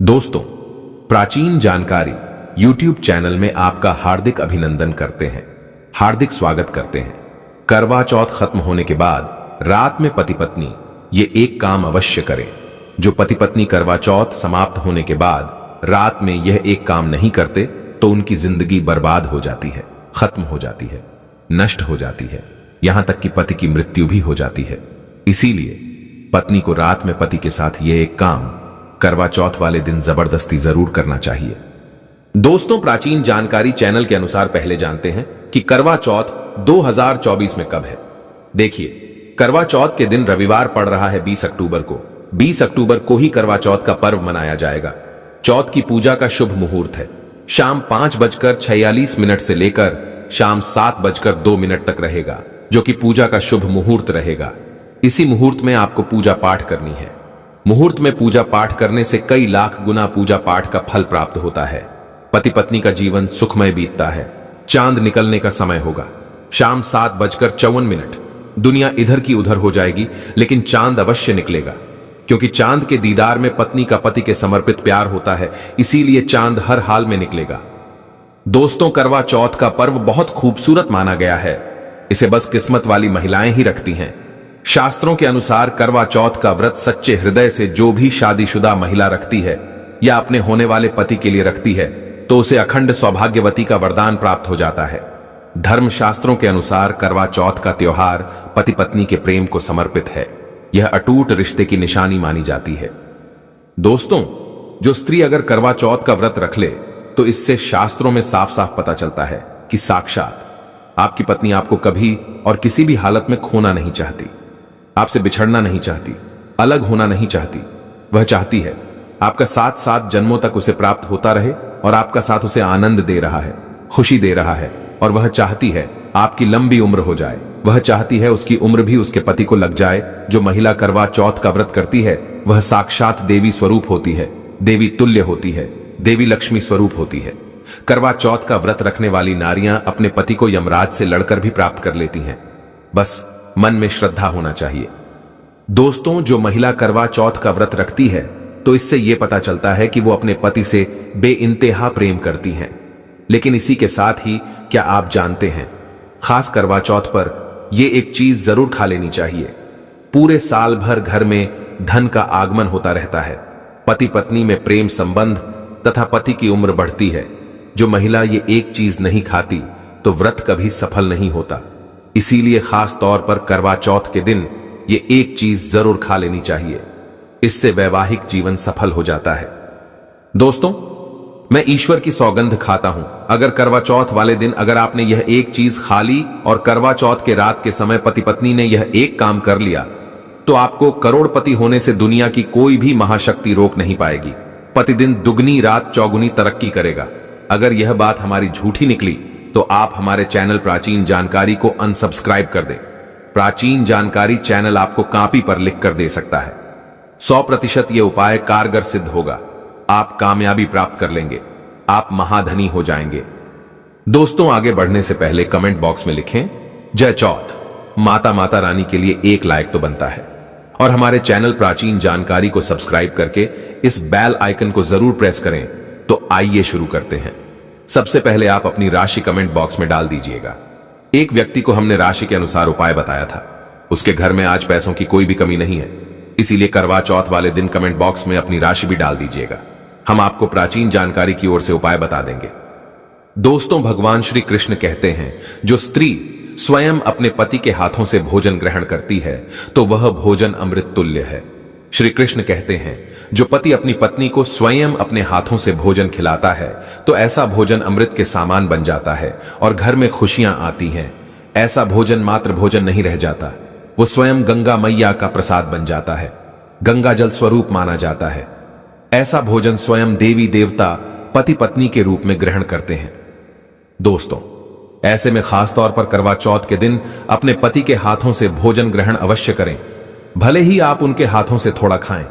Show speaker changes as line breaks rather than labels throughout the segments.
दोस्तों, प्राचीन जानकारी YouTube चैनल में आपका हार्दिक अभिनंदन करते हैं, हार्दिक स्वागत करते हैं। करवा चौथ खत्म होने के बाद रात में पति पत्नी ये एक काम अवश्य करें। जो पति पत्नी करवा चौथ समाप्त होने के बाद रात में यह एक काम नहीं करते तो उनकी जिंदगी बर्बाद हो जाती है, खत्म हो जाती है, नष्ट हो जाती है, यहां तक कि पति की मृत्यु भी हो जाती है। इसीलिए पत्नी को रात में पति के साथ यह एक काम करवा चौथ वाले दिन जबरदस्ती जरूर करना चाहिए। दोस्तों, प्राचीन जानकारी चैनल के अनुसार पहले जानते हैं कि करवा चौथ 2024 में कब है। देखिए, करवा चौथ के दिन रविवार पड़ रहा है 20 अक्टूबर को। 20 अक्टूबर को ही करवा चौथ का पर्व मनाया जाएगा। चौथ की पूजा का शुभ मुहूर्त है शाम 5:46 से लेकर शाम 7:02 तक रहेगा, जो कि पूजा का शुभ मुहूर्त रहेगा। इसी मुहूर्त में आपको पूजा पाठ करनी है। मुहूर्त में पूजा पाठ करने से कई लाख गुना पूजा पाठ का फल प्राप्त होता है। पति पत्नी का जीवन सुखमय बीतता है। चांद निकलने का समय होगा शाम 7:54। दुनिया इधर की उधर हो जाएगी, लेकिन चांद अवश्य निकलेगा, क्योंकि चांद के दीदार में पत्नी का पति के समर्पित प्यार होता है। इसीलिए चांद हर हाल में निकलेगा। दोस्तों, करवा चौथ का पर्व बहुत खूबसूरत माना गया है। इसे बस किस्मत वाली महिलाएं ही रखती हैं। शास्त्रों के अनुसार करवा चौथ का व्रत सच्चे हृदय से जो भी शादीशुदा महिला रखती है या अपने होने वाले पति के लिए रखती है, तो उसे अखंड सौभाग्यवती का वरदान प्राप्त हो जाता है। धर्म शास्त्रों के अनुसार करवा चौथ का त्योहार पति पत्नी के प्रेम को समर्पित है। यह अटूट रिश्ते की निशानी मानी जाती है। दोस्तों, जो स्त्री अगर करवा चौथ का व्रत रख ले तो इससे शास्त्रों में साफ साफ पता चलता है कि साक्षात आपकी पत्नी आपको कभी और किसी भी हालत में खोना नहीं चाहती, आपसे बिछड़ना नहीं चाहती, अलग होना नहीं चाहती। वह चाहती है आपका साथ साथ जन्मों तक उसे प्राप्त होता रहे और आपका साथ उसे आनंद दे रहा है, खुशी दे रहा है। और वह चाहती है आपकी लंबी उम्र हो जाए। वह चाहती है उसकी उम्र भी उसके पति को लग जाए। जो महिला करवा चौथ का व्रत करती है वह साक्षात देवी स्वरूप होती है, देवी तुल्य होती है, देवी लक्ष्मी स्वरूप होती है। करवा चौथ का व्रत रखने वाली नारियां अपने पति को यमराज से लड़कर भी प्राप्त कर लेती हैं। बस मन में श्रद्धा होना चाहिए। दोस्तों, जो महिला करवा चौथ का व्रत रखती है तो इससे यह पता चलता है कि वो अपने पति से बेइंतहा प्रेम करती हैं। लेकिन इसी के साथ ही क्या आप जानते हैं, खास करवा चौथ पर यह एक चीज जरूर खा लेनी चाहिए। पूरे साल भर घर में धन का आगमन होता रहता है। पति पत्नी में प्रेम संबंध तथा पति की उम्र बढ़ती है। जो महिला ये एक चीज नहीं खाती तो व्रत कभी सफल नहीं होता। इसीलिए खास तौर पर करवा चौथ के दिन ये एक चीज जरूर खा लेनी चाहिए। इससे वैवाहिक जीवन सफल हो जाता है। दोस्तों, मैं ईश्वर की सौगंध खाता हूं, अगर करवा चौथ वाले दिन अगर आपने यह एक चीज खा ली और करवा चौथ के रात के समय पति पत्नी ने यह एक काम कर लिया, तो आपको करोड़पति होने से दुनिया की कोई भी महाशक्ति रोक नहीं पाएगी। प्रतिदिन दुगनी रात चौगुनी तरक्की करेगा। अगर यह बात हमारी झूठी निकली तो आप हमारे चैनल प्राचीन जानकारी को अनसब्सक्राइब कर दें। प्राचीन जानकारी चैनल आपको कॉपी पर लिख कर दे सकता है। 100% यह उपाय कारगर सिद्ध होगा। आप कामयाबी प्राप्त कर लेंगे, आप महाधनी हो जाएंगे। दोस्तों, आगे बढ़ने से पहले कमेंट बॉक्स में लिखें जय चौथ। माता रानी के लिए एक लाइक तो बनता है। और हमारे चैनल प्राचीन जानकारी को सब्सक्राइब करके इस बेल आइकन को जरूर प्रेस करें। तो आइए शुरू करते हैं। सबसे पहले आप अपनी राशि कमेंट बॉक्स में डाल दीजिएगा। एक व्यक्ति को हमने राशि के अनुसार उपाय बताया था। उसके घर में आज पैसों की कोई भी कमी नहीं है। इसीलिए करवा चौथ वाले दिन कमेंट बॉक्स में अपनी राशि भी डाल दीजिएगा। हम आपको प्राचीन जानकारी की ओर से उपाय बता देंगे। दोस्तों, भगवान श्री कृष्ण कहते हैं, जो स्त्री स्वयं अपने पति के हाथों से भोजन ग्रहण करती है तो वह भोजन अमृत तुल्य है। श्री कृष्ण कहते हैं, जो पति अपनी पत्नी को स्वयं अपने हाथों से भोजन खिलाता है तो ऐसा भोजन अमृत के सामान बन जाता है और घर में खुशियां आती हैं। ऐसा भोजन मात्र भोजन नहीं रह जाता, वो स्वयं गंगा मैया का प्रसाद बन जाता है, गंगा जल स्वरूप माना जाता है। ऐसा भोजन स्वयं देवी देवता पति पत्नी के रूप में ग्रहण करते हैं। दोस्तों, ऐसे में खास तौर पर करवा चौथ के दिन अपने पति के हाथों से भोजन ग्रहण अवश्य करें। भले ही आप उनके हाथों से थोड़ा खाएं,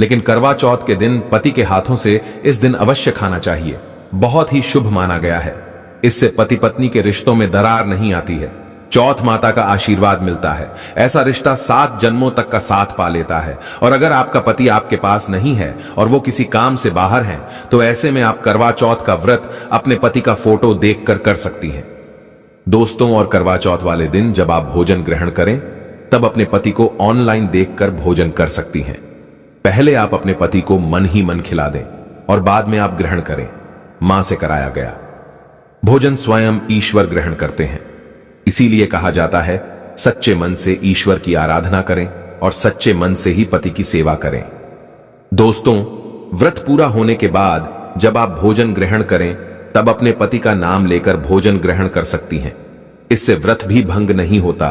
लेकिन करवा चौथ के दिन पति के हाथों से इस दिन अवश्य खाना चाहिए। बहुत ही शुभ माना गया है। इससे पति पत्नी के रिश्तों में दरार नहीं आती है। चौथ माता का आशीर्वाद मिलता है। ऐसा रिश्ता 7 जन्मों तक का साथ पा लेता है। और अगर आपका पति आपके पास नहीं है और वो किसी काम से बाहर हैं, तो ऐसे में आप करवा चौथ का व्रत अपने पति का फोटो देखकर कर सकती हैं। दोस्तों, और करवा चौथ वाले दिन जब आप भोजन ग्रहण करें, तब अपने पति को ऑनलाइन देखकर भोजन कर सकती हैं। पहले आप अपने पति को मन ही मन खिला दें और बाद में आप ग्रहण करें। मां से कराया गया भोजन स्वयं ईश्वर ग्रहण करते हैं। इसीलिए कहा जाता है, सच्चे मन से ईश्वर की आराधना करें और सच्चे मन से ही पति की सेवा करें। दोस्तों, व्रत पूरा होने के बाद जब आप भोजन ग्रहण करें, तब अपने पति का नाम लेकर भोजन ग्रहण कर सकती हैं। इससे व्रत भी भंग नहीं होता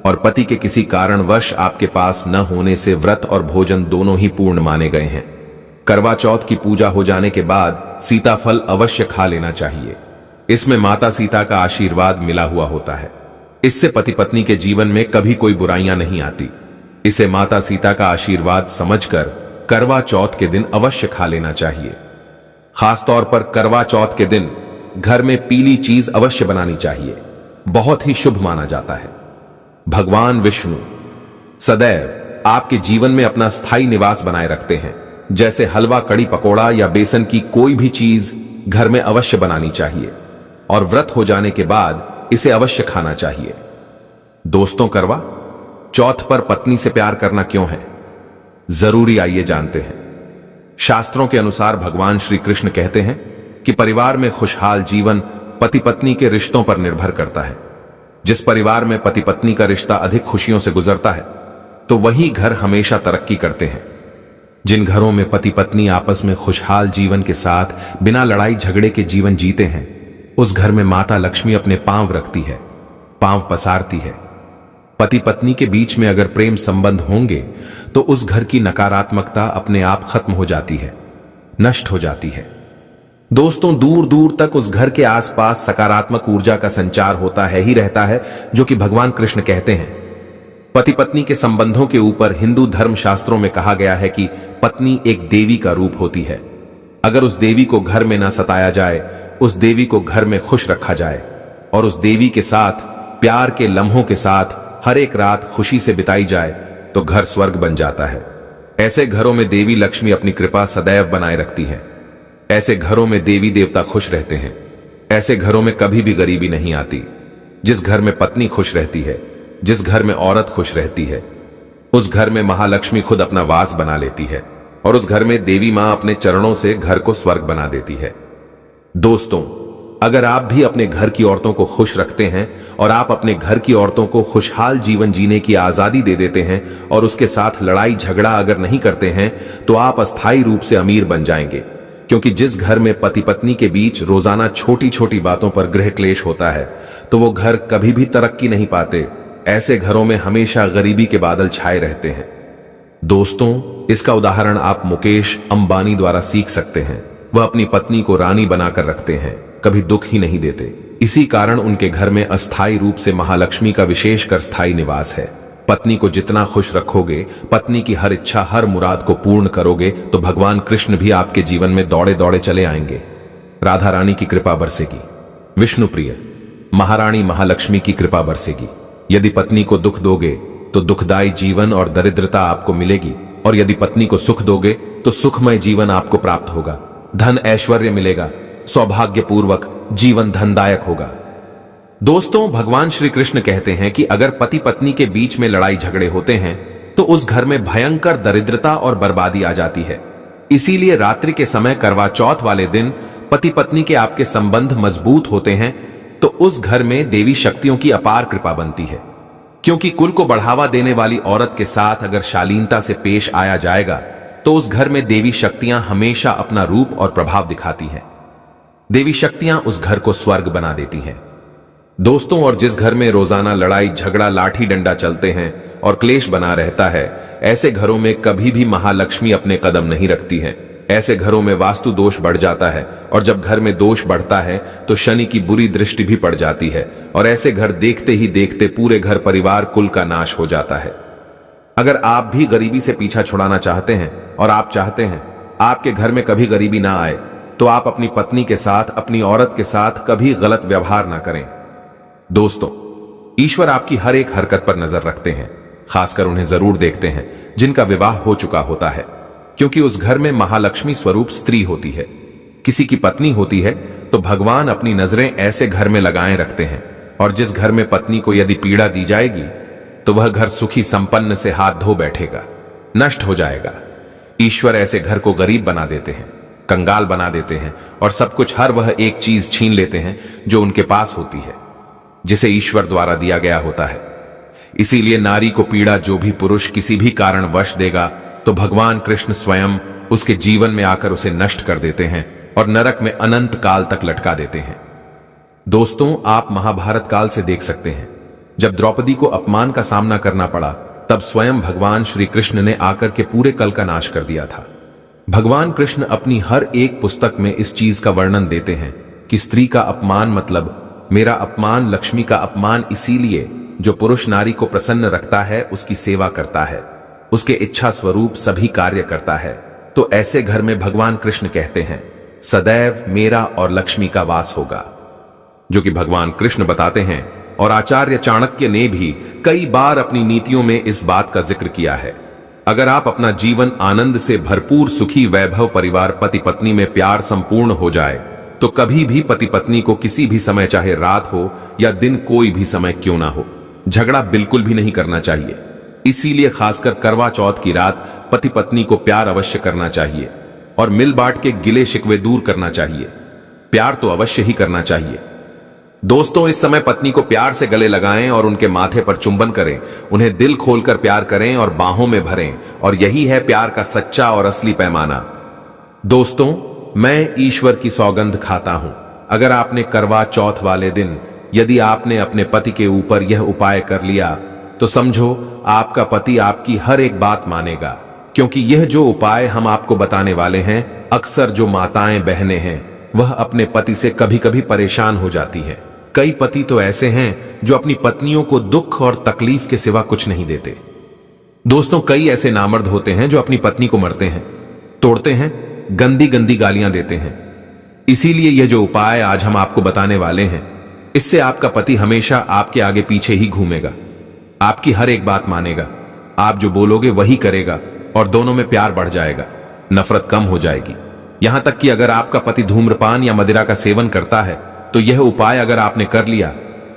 और पति के किसी कारणवश आपके पास न होने से व्रत और भोजन दोनों ही पूर्ण माने गए हैं। करवा चौथ की पूजा हो जाने के बाद सीताफल अवश्य खा लेना चाहिए। इसमें माता सीता का आशीर्वाद मिला हुआ होता है। इससे पति पत्नी के जीवन में कभी कोई बुराइयां नहीं आती। इसे माता सीता का आशीर्वाद समझकर करवा चौथ के दिन अवश्य खा लेना चाहिए। खासतौर पर करवा चौथ के दिन घर में पीली चीज अवश्य बनानी चाहिए, बहुत ही शुभ माना जाता है। भगवान विष्णु सदैव आपके जीवन में अपना स्थायी निवास बनाए रखते हैं। जैसे हलवा, कड़ी पकोड़ा या बेसन की कोई भी चीज घर में अवश्य बनानी चाहिए और व्रत हो जाने के बाद इसे अवश्य खाना चाहिए। दोस्तों, करवा चौथ पर पत्नी से प्यार करना क्यों है जरूरी, आइए जानते हैं। शास्त्रों के अनुसार भगवान श्री कृष्ण कहते हैं कि परिवार में खुशहाल जीवन पति पत्नी के रिश्तों पर निर्भर करता है। जिस परिवार में पति पत्नी का रिश्ता अधिक खुशियों से गुजरता है, तो वही घर हमेशा तरक्की करते हैं। जिन घरों में पति पत्नी आपस में खुशहाल जीवन के साथ बिना लड़ाई झगड़े के जीवन जीते हैं, उस घर में माता लक्ष्मी अपने पांव रखती है, पांव पसारती है। पति पत्नी के बीच में अगर प्रेम संबंध होंगे, तो उस घर की नकारात्मकता अपने आप खत्म हो जाती है, नष्ट हो जाती है। दोस्तों, दूर दूर तक उस घर के आसपास सकारात्मक ऊर्जा का संचार होता है ही रहता है, जो कि भगवान कृष्ण कहते हैं। पति पत्नी के संबंधों के ऊपर हिंदू धर्म शास्त्रों में कहा गया है कि पत्नी एक देवी का रूप होती है। अगर उस देवी को घर में ना सताया जाए, उस देवी को घर में खुश रखा जाए और उस देवी के साथ प्यार के लम्हों के साथ हर एक रात खुशी से बिताई जाए, तो घर स्वर्ग बन जाता है। ऐसे घरों में देवी लक्ष्मी अपनी कृपा सदैव बनाए रखती हैं। ऐसे घरों में देवी देवता खुश रहते हैं। ऐसे घरों में कभी भी गरीबी नहीं आती। जिस घर में पत्नी खुश रहती है, जिस घर में औरत खुश रहती है, उस घर में महालक्ष्मी खुद अपना वास बना लेती है और उस घर में देवी मां अपने चरणों से घर को स्वर्ग बना देती है। दोस्तों, अगर आप भी अपने घर की औरतों को खुश रखते हैं और आप अपने घर की औरतों को खुशहाल जीवन जीने की आजादी दे देते हैं और उसके साथ लड़ाई झगड़ा अगर नहीं करते हैं, तो आप अस्थायी रूप से अमीर बन जाएंगे। क्योंकि जिस घर में पति पत्नी के बीच रोजाना छोटी छोटी बातों पर गृह क्लेश होता है, तो वो घर कभी भी तरक्की नहीं पाते। ऐसे घरों में हमेशा गरीबी के बादल छाए रहते हैं। दोस्तों, इसका उदाहरण आप मुकेश अंबानी द्वारा सीख सकते हैं। वह अपनी पत्नी को रानी बनाकर रखते हैं, कभी दुख ही नहीं देते। इसी कारण उनके घर में अस्थायी रूप से महालक्ष्मी का विशेषकर स्थायी निवास है। पत्नी को जितना खुश रखोगे, पत्नी की हर इच्छा हर मुराद को पूर्ण करोगे, तो भगवान कृष्ण भी आपके जीवन में दौड़े दौड़े चले आएंगे। राधा रानी की कृपा बरसेगी, विष्णु प्रिय महारानी महालक्ष्मी की कृपा बरसेगी। यदि पत्नी को दुख दोगे तो दुखदायी जीवन और दरिद्रता आपको मिलेगी, और यदि पत्नी को सुख दोगे तो सुखमय जीवन आपको प्राप्त होगा। धन ऐश्वर्य मिलेगा, सौभाग्यपूर्वक जीवन धनदायक होगा। दोस्तों, भगवान श्री कृष्ण कहते हैं कि अगर पति पत्नी के बीच में लड़ाई झगड़े होते हैं, तो उस घर में भयंकर दरिद्रता और बर्बादी आ जाती है। इसीलिए रात्रि के समय करवा चौथ वाले दिन पति पत्नी के आपके संबंध मजबूत होते हैं, तो उस घर में देवी शक्तियों की अपार कृपा बनती है। क्योंकि कुल को बढ़ावा देने वाली औरत के साथ अगर शालीनता से पेश आया जाएगा, तो उस घर में देवी शक्तियां हमेशा अपना रूप और प्रभाव दिखाती हैं। देवी शक्तियां उस घर को स्वर्ग बना देती हैं। दोस्तों, और जिस घर में रोजाना लड़ाई झगड़ा लाठी डंडा चलते हैं और क्लेश बना रहता है, ऐसे घरों में कभी भी महालक्ष्मी अपने कदम नहीं रखती है। ऐसे घरों में वास्तु दोष बढ़ जाता है, और जब घर में दोष बढ़ता है तो शनि की बुरी दृष्टि भी पड़ जाती है, और ऐसे घर देखते ही देखते पूरे घर परिवार कुल का नाश हो जाता है। अगर आप भी गरीबी से पीछा छुड़ाना चाहते हैं और आप चाहते हैं आपके घर में कभी गरीबी ना आए, तो आप अपनी पत्नी के साथ, अपनी औरत के साथ कभी गलत व्यवहार ना करें। दोस्तों, ईश्वर आपकी हर एक हरकत पर नजर रखते हैं, खासकर उन्हें जरूर देखते हैं जिनका विवाह हो चुका होता है, क्योंकि उस घर में महालक्ष्मी स्वरूप स्त्री होती है। किसी की पत्नी होती है तो भगवान अपनी नजरें ऐसे घर में लगाए रखते हैं, और जिस घर में पत्नी को यदि पीड़ा दी जाएगी तो वह घर सुखी संपन्न से हाथ धो बैठेगा, नष्ट हो जाएगा। ईश्वर ऐसे घर को गरीब बना देते हैं, कंगाल बना देते हैं, और सब कुछ हर वह एक चीज छीन लेते हैं जो उनके पास होती है, जिसे ईश्वर द्वारा दिया गया होता है। इसीलिए नारी को पीड़ा जो भी पुरुष किसी भी कारण वश देगा तो भगवान कृष्ण स्वयं उसके जीवन में आकर उसे नष्ट कर देते हैं और नरक में अनंत काल तक लटका देते हैं। दोस्तों, आप महाभारत काल से देख सकते हैं, जब द्रौपदी को अपमान का सामना करना पड़ा तब स्वयं भगवान श्री कृष्ण ने आकर के पूरे कल का नाश कर दिया था। भगवान कृष्ण अपनी हर एक पुस्तक में इस चीज का वर्णन देते हैं कि स्त्री का अपमान मतलब मेरा अपमान, लक्ष्मी का अपमान, इसीलिए जो पुरुष नारी को प्रसन्न रखता है, उसकी सेवा करता है, उसके इच्छा स्वरूप सभी कार्य करता है, तो ऐसे घर में भगवान कृष्ण कहते हैं सदैव मेरा और लक्ष्मी का वास होगा, जो कि भगवान कृष्ण बताते हैं। और आचार्य चाणक्य ने भी कई बार अपनी नीतियों में इस बात का जिक्र किया है। अगर आप अपना जीवन आनंद से भरपूर सुखी वैभव परिवार पति पत्नी में प्यार संपूर्ण हो जाए तो कभी भी पति पत्नी को किसी भी समय, चाहे रात हो या दिन, कोई भी समय क्यों ना हो, झगड़ा बिल्कुल भी नहीं करना चाहिए। इसीलिए खासकर करवा चौथ की रात पति पत्नी को प्यार अवश्य करना चाहिए और मिल बांट के गिले शिकवे दूर करना चाहिए। प्यार तो अवश्य ही करना चाहिए। दोस्तों, इस समय पत्नी को प्यार से गले लगाएं और उनके माथे पर चुंबन करें, उन्हें दिल खोलकर प्यार करें और बाहों में भरें, और यही है प्यार का सच्चा और असली पैमाना। दोस्तों, मैं ईश्वर की सौगंध खाता हूं, अगर आपने करवा चौथ वाले दिन यदि आपने अपने पति के ऊपर यह उपाय कर लिया तो समझो आपका पति आपकी हर एक बात मानेगा, क्योंकि यह जो उपाय हम आपको बताने वाले हैं, अक्सर जो माताएं बहनें हैं वह अपने पति से कभी कभी परेशान हो जाती हैं। कई पति तो ऐसे हैं जो अपनी पत्नियों को दुख और तकलीफ के सिवा कुछ नहीं देते। दोस्तों, कई ऐसे नामर्द होते हैं जो अपनी पत्नी को मरते हैं, तोड़ते हैं, गंदी गंदी गालियां देते हैं। इसीलिए यह जो उपाय आज हम आपको बताने वाले हैं, इससे आपका पति हमेशा आपके आगे पीछे ही घूमेगा, आपकी हर एक बात मानेगा, आप जो बोलोगे वही करेगा, और दोनों में प्यार बढ़ जाएगा, नफरत कम हो जाएगी। यहां तक कि अगर आपका पति धूम्रपान या मदिरा का सेवन करता है तो यह उपाय अगर आपने कर लिया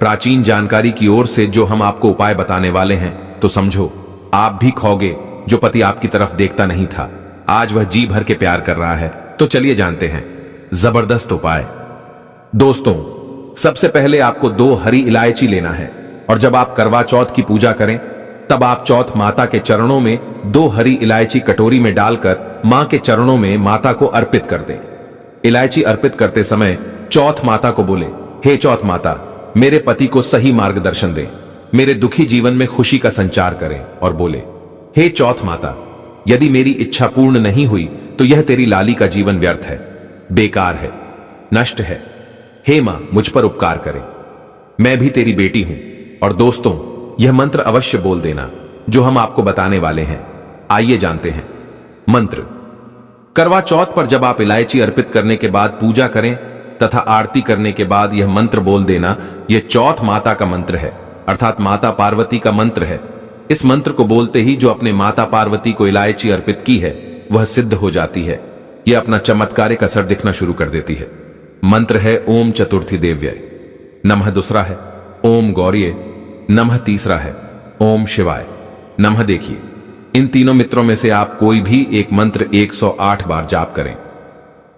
प्राचीन जानकारी की ओर से जो हम आपको उपाय बताने वाले हैं, तो समझो आप भी खोगे जो पति आपकी तरफ देखता नहीं था, आज वह जी भर के प्यार कर रहा है। तो चलिए जानते हैं जबरदस्त उपाय। दोस्तों, सबसे पहले आपको 2 हरी इलायची लेना है, और जब आप करवा चौथ की पूजा करें तब आप चौथ माता के चरणों में 2 हरी इलायची कटोरी में डालकर मां के चरणों में माता को अर्पित कर दें। इलायची अर्पित करते समय चौथ माता को बोले, हे चौथ माता, मेरे पति को सही मार्गदर्शन दें, मेरे दुखी जीवन में खुशी का संचार करें। और बोले, हे चौथ माता, यदि मेरी इच्छा पूर्ण नहीं हुई तो यह तेरी लाली का जीवन व्यर्थ है, बेकार है, नष्ट है। हे मां, मुझ पर उपकार करें, मैं भी तेरी बेटी हूं। और दोस्तों, यह मंत्र अवश्य बोल देना जो हम आपको बताने वाले हैं। आइए जानते हैं मंत्र। करवा चौथ पर जब आप इलायची अर्पित करने के बाद पूजा करें तथा आरती करने के बाद यह मंत्र बोल देना, यह चौथ माता का मंत्र है, अर्थात माता पार्वती का मंत्र है। इस मंत्र को बोलते ही जो अपने माता पार्वती को इलायची अर्पित की है वह सिद्ध हो जाती है, यह अपना चमत्कारिक असर दिखना शुरू कर देती है। मंत्र है ओम चतुर्थी देव्यय नमः, दूसरा है ओम गौरीय नमः, तीसरा है ओम शिवाय नमः। देखिए, इन तीनों मित्रों में से आप कोई भी एक मंत्र 108 बार जाप करें।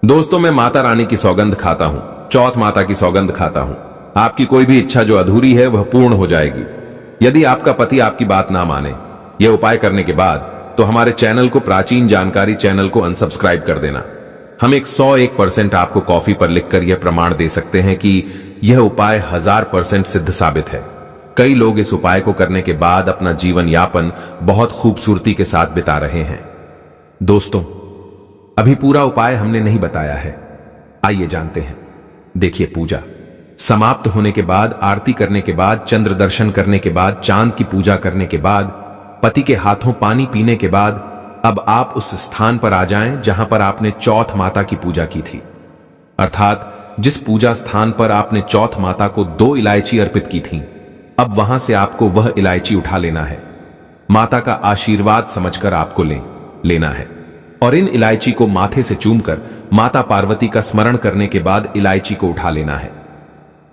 दोस्तों, मैं माता रानी की सौगंध खाता हूं, चौथ माता की सौगंध खाता हूं, आपकी कोई भी इच्छा जो अधूरी है वह पूर्ण हो जाएगी। यदि आपका पति आपकी बात ना माने यह उपाय करने के बाद, तो हमारे चैनल को, प्राचीन जानकारी चैनल को अनसब्सक्राइब कर देना। हम 101% आपको कॉफी पर लिखकर यह प्रमाण दे सकते हैं कि यह उपाय 1000% सिद्ध साबित है। कई लोग इस उपाय को करने के बाद अपना जीवन यापन बहुत खूबसूरती के साथ बिता रहे हैं। दोस्तों, अभी पूरा उपाय हमने नहीं बताया है, आइए जानते हैं। देखिए, पूजा समाप्त होने के बाद, आरती करने के बाद, चंद्र दर्शन करने के बाद, चांद की पूजा करने के बाद, पति के हाथों पानी पीने के बाद, अब आप उस स्थान पर आ जाएं जहां पर आपने चौथ माता की पूजा की थी, अर्थात जिस पूजा स्थान पर आपने चौथ माता को 2 इलायची अर्पित की थी। अब वहां से आपको वह इलायची उठा लेना है। माता का आशीर्वाद समझकर आपको लेना है और इन इलायची को माथे से चूमकर माता पार्वती का स्मरण करने के बाद इलायची को उठा लेना है।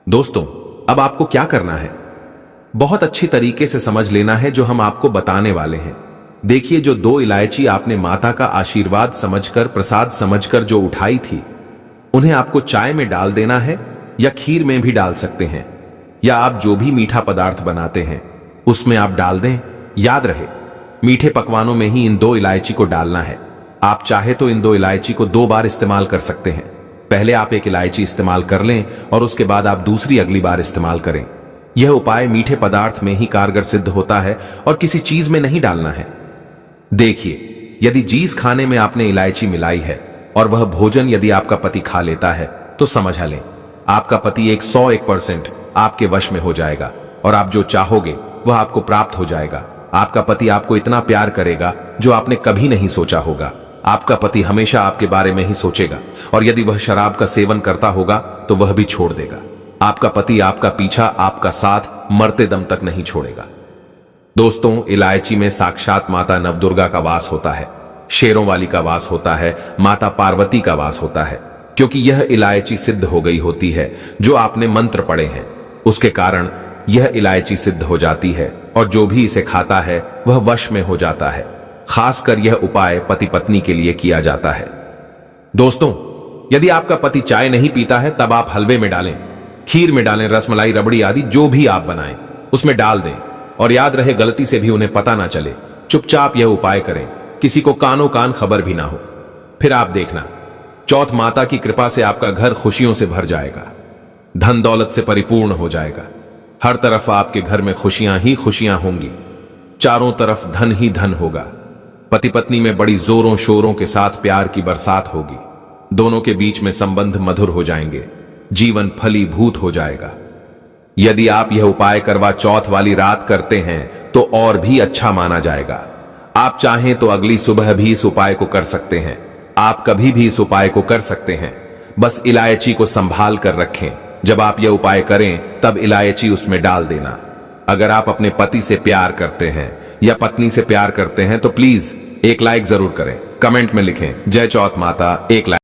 दोस्तों, अब आपको क्या करना है, बहुत अच्छी तरीके से समझ लेना है जो हम आपको बताने वाले हैं। देखिए, जो 2 इलायची आपने माता का आशीर्वाद समझकर, प्रसाद समझकर जो उठाई थी, उन्हें आपको चाय में डाल देना है या खीर में भी डाल सकते हैं, या आप जो भी मीठा पदार्थ बनाते हैं उसमें आप डाल दें। याद रहे, मीठे पकवानों में ही इन 2 इलायची को डालना है। आप चाहे तो इन 2 इलायची को 2 बार इस्तेमाल कर सकते हैं। पहले आप एक इलायची इस्तेमाल कर लें और उसके बाद आप दूसरी अगली बार इस्तेमाल करें। यह उपाय मीठे पदार्थ में ही कारगर सिद्ध होता है और किसी चीज में नहीं डालना है। देखिए, यदि जिस खाने में आपने इलायची मिलाई है और वह भोजन यदि आपका पति खा लेता है तो समझ लें आपका पति 101% आपके वश में हो जाएगा और आप जो चाहोगे वह आपको प्राप्त हो जाएगा। आपका पति आपको इतना प्यार करेगा जो आपने कभी नहीं सोचा होगा। आपका पति हमेशा आपके बारे में ही सोचेगा और यदि वह शराब का सेवन करता होगा तो वह भी छोड़ देगा। आपका पति आपका पीछा, आपका साथ मरते दम तक नहीं छोड़ेगा। दोस्तों, इलायची में साक्षात माता नवदुर्गा का वास होता है, शेरों वाली का वास होता है, माता पार्वती का वास होता है, क्योंकि यह इलायची सिद्ध हो गई होती है जो आपने मंत्र पढ़े हैं, उसके कारण यह इलायची सिद्ध हो जाती है और जो भी इसे खाता है वह वश में हो जाता है। खासकर यह उपाय पति पत्नी के लिए किया जाता है। दोस्तों, यदि आपका पति चाय नहीं पीता है तब आप हलवे में डालें, खीर में डालें, रसमलाई, रबड़ी आदि जो भी आप बनाएं उसमें डाल दें और याद रहे गलती से भी उन्हें पता ना चले। चुपचाप यह उपाय करें, किसी को कानों कान खबर भी ना हो। फिर आप देखना, चौथ माता की कृपा से आपका घर खुशियों से भर जाएगा, धन दौलत से परिपूर्ण हो जाएगा। हर तरफ आपके घर में खुशियां ही खुशियां होंगी, चारों तरफ धन ही धन होगा। पति पत्नी में बड़ी जोरों शोरों के साथ प्यार की बरसात होगी, दोनों के बीच में संबंध मधुर हो जाएंगे, जीवन फलीभूत हो जाएगा। यदि आप यह उपाय करवा चौथ वाली रात करते हैं तो और भी अच्छा माना जाएगा। आप चाहें तो अगली सुबह भी इस उपाय को कर सकते हैं, आप कभी भी इस उपाय को कर सकते हैं। बस इलायची को संभाल कर रखें, जब आप यह उपाय करें तब इलायची उसमें डाल देना। अगर आप अपने पति से प्यार करते हैं या पत्नी से प्यार करते हैं तो प्लीज एक लाइक जरूर करें, कमेंट में लिखें जय चौथ माता, एक लाइक।